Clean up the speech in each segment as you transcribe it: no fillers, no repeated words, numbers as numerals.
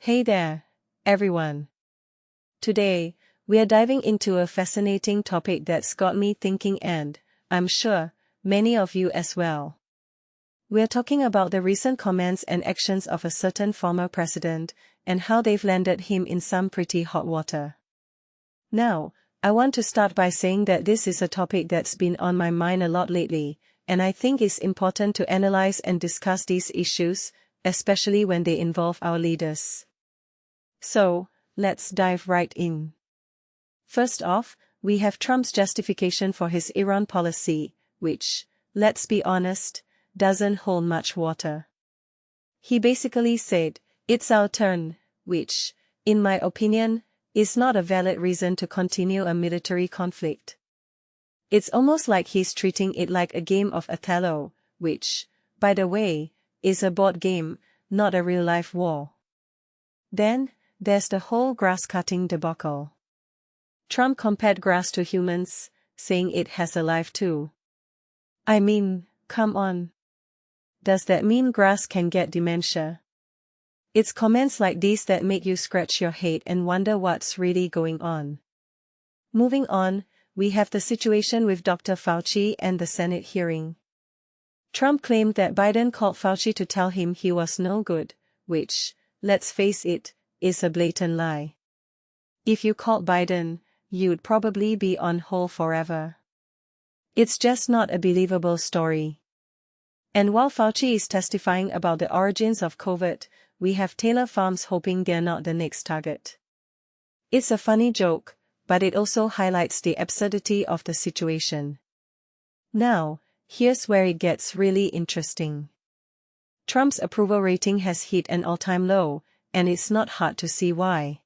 Hey there, everyone. Today, we are diving into a fascinating topic that's got me thinking, and I'm sure many of you as well. We're talking about the recent comments and actions of a certain former president and how they've landed him in some pretty hot water. Now, I want to start by saying that this is a topic that's been on my mind a lot lately, and I think it's important to analyze and discuss these issues, especially when they involve our leaders. So, let's dive right in. First off, we have Trump's justification for his Iran policy, which, let's be honest, doesn't hold much water. He basically said, "It's our turn," which, in my opinion, is not a valid reason to continue a military conflict. It's almost like he's treating it like a game of Othello, which, by the way, is a board game, not a real-life war. Then, there's the whole grass-cutting debacle. Trump compared grass to humans, saying it has a life too. I mean, come on. Does that mean grass can get dementia? It's comments like these that make you scratch your head and wonder what's really going on. Moving on, we have the situation with Dr. Fauci and the Senate hearing. Trump claimed that Biden called Fauci to tell him he was no good, which, let's face it, is a blatant lie. If you called Biden, you'd probably be on hold forever. It's just not a believable story. And while Fauci is testifying about the origins of COVID, we have Taylor Farms hoping they're not the next target. It's a funny joke, but it also highlights the absurdity of the situation. Now, here's where it gets really interesting. Trump's approval rating has hit an all-time low, and it's not hard to see why.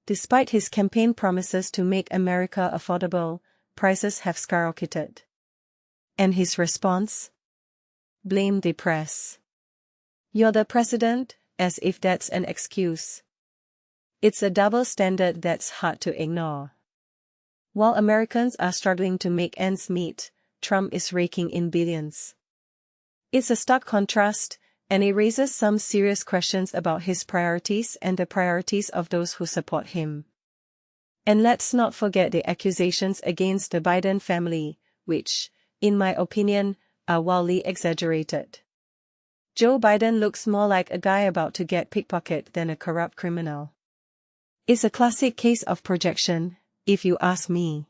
Despite his campaign promises to make America affordable, prices have skyrocketed. And his response? Blame the press. You're the president, as if that's an excuse. It's a double standard that's hard to ignore. While Americans are struggling to make ends meet, Trump is raking in billions. It's a stark contrast, and it raises some serious questions about his priorities and the priorities of those who support him. And let's not forget the accusations against the Biden family, which, in my opinion, are wildly exaggerated. Joe Biden looks more like a guy about to get pickpocketed than a corrupt criminal. It's a classic case of projection, if you ask me.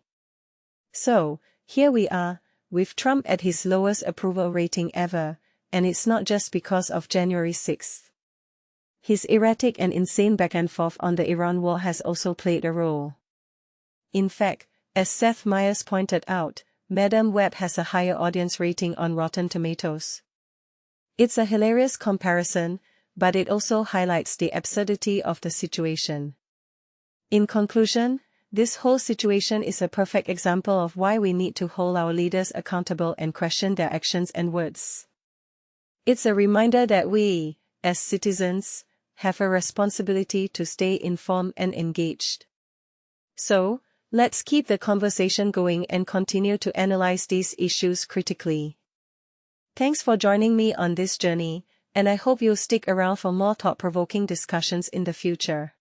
So, here we are, with Trump at his lowest approval rating ever, and it's not just because of January 6th. His erratic and insane back and forth on the Iran war has also played a role. In fact, as Seth Meyers pointed out, Madam Web has a higher audience rating on Rotten Tomatoes. It's a hilarious comparison, but it also highlights the absurdity of the situation. In conclusion, this whole situation is a perfect example of why we need to hold our leaders accountable and question their actions and words. It's a reminder that we, as citizens, have a responsibility to stay informed and engaged. So, let's keep the conversation going and continue to analyze these issues critically. Thanks for joining me on this journey, and I hope you'll stick around for more thought-provoking discussions in the future.